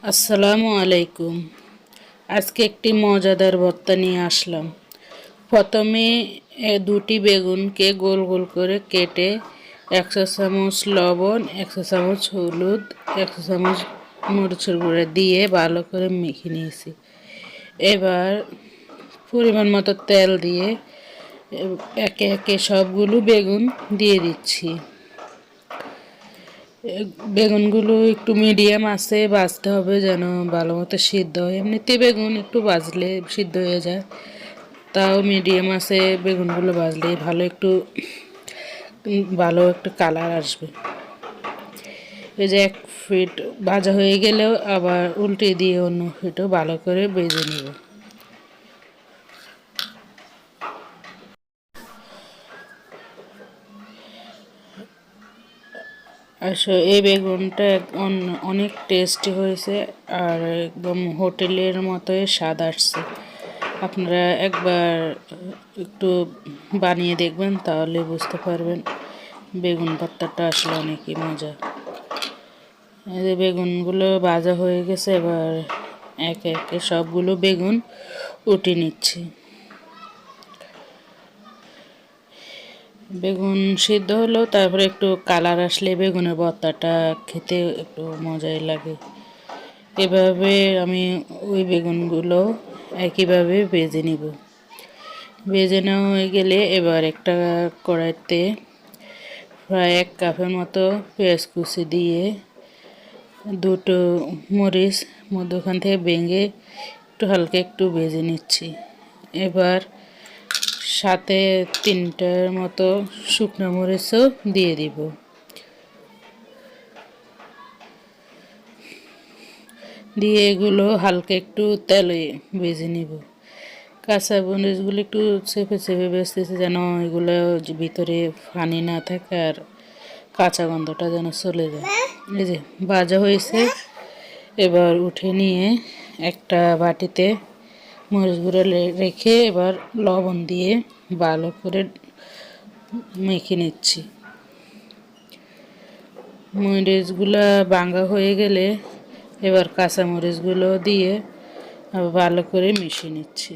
আসসালামু আলাইকুম। আজকে একটি মজাদার ভর্তা নিয়ে আসলাম। প্রথমে দুটি বেগুনকে গোল গোল করে কেটে 100 চামচ লবণ, 100 চামচ হলুদ, 100 চামচ মরিচের গুঁড়া দিয়ে ভালো করে মেখে নিয়েছি। এবার পরিমাণ মতো তেল দিয়ে একে একে সবগুলো বেগুন দিয়ে দিচ্ছি। বেগুনগুলো একটু মিডিয়াম আছে ভাজতে হবে, যেন ভালো মতো সিদ্ধ হয়। এমনিতে বেগুন একটু ভাজলে সিদ্ধ হয়ে যায়, তাও মিডিয়াম আছে বেগুনগুলো ভাজলে ভালো একটু কালার আসবে। এই যে এক ফিট ভাজা হয়ে গেলেও আবার উল্টে দিয়ে অন্য ফিটও ভালো করে ভেজে নেব। আসলে এই বেগুনটা অনেক টেস্টি হয়েছে, আর একদম হোটেলের মতোই স্বাদ আসছে। আপনারা একবার একটু বানিয়ে দেখবেন, তাহলে বুঝতে পারবেন বেগুন ভর্তাটা আসলে অনেকই মজা। এই যে বেগুনগুলো ভাজা হয়ে গেছে, এবার একে একে সবগুলো বেগুন উঠে নিচ্ছি। বেগুন সিদ্ধ হলো, তারপরে একটু কালার আসলে বেগুনের ভর্তাটা খেতে একটু মজাই লাগে। এভাবে আমি ওই বেগুনগুলো একইভাবে ভেজে নিব। ভেজে নেওয়া হয়ে গেলে এবার একটা কড়াইতে প্রায় 1 কাপের মতো পেঁয়াজ কুচি দিয়ে দুটো মরিচ মধ্যখান থেকে ভেঙে একটু হালকা একটু ভেজে নিচ্ছি। এবার সাথে 3টার মতো শুকনো মরিচও দিয়ে দিব। দিয়ে এগুলো হালকা একটু তেলে ভেজে নিব। কাঁচা মরিচগুলো একটু চেপে চেপে বেচতেছে, যেন এগুলো ভিতরে পানি না থাকে আর কাঁচা গন্ধটা যেন চলে যায়। এই যে ভাজা হয়েছে, এবার উঠে নিয়ে একটা বাটিতে মরিচগুলো রেখে এবার লবণ দিয়ে ভালো করে মেখে নিচ্ছি। মরিচগুলো ভাঙা হয়ে গেলে এবার কাঁচা মরিচগুলো দিয়ে আবার ভালো করে মিশিয়ে নিচ্ছি।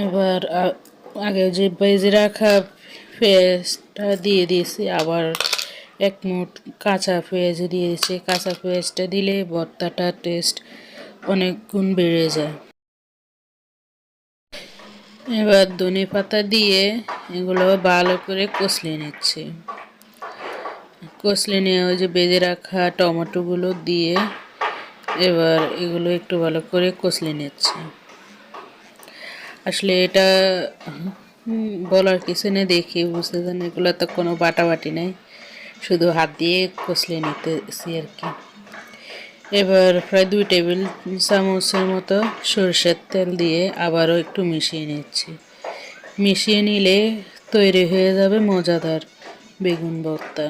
এবার আগে যে ভেজে রাখা পেঁয়াজটা দিয়ে দিয়েছি, আবার 1 মুঠ কাঁচা পেঁয়াজ দিয়ে দিয়েছি। কাঁচা পেঁয়াজটা দিলে ভর্তাটার টেস্ট অনেক গুণ বেড়ে যায়। এবার ধনেপাতা দিয়ে এগুলো ভালো করে কষলে নিচ্ছি। কষলে নিয়ে ওই যে ভেজে রাখা টমেটোগুলো দিয়ে এবার এগুলো একটু ভালো করে কষলে নিচ্ছি। আসলে এটা বলার কিছু নেই, দেখে বুঝতে জানি এগুলো তো কোনো বাটাবাটি নেই, শুধু হাত দিয়ে কষলে নিতেছি আর কি। এবার প্রায় 2 টেবিল চামচের মতো সরষের তেল দিয়ে আবারও একটু মিশিয়ে নিচ্ছি। মিশিয়ে নিলে তৈরি হয়ে যাবে মজাদার বেগুন ভর্তা।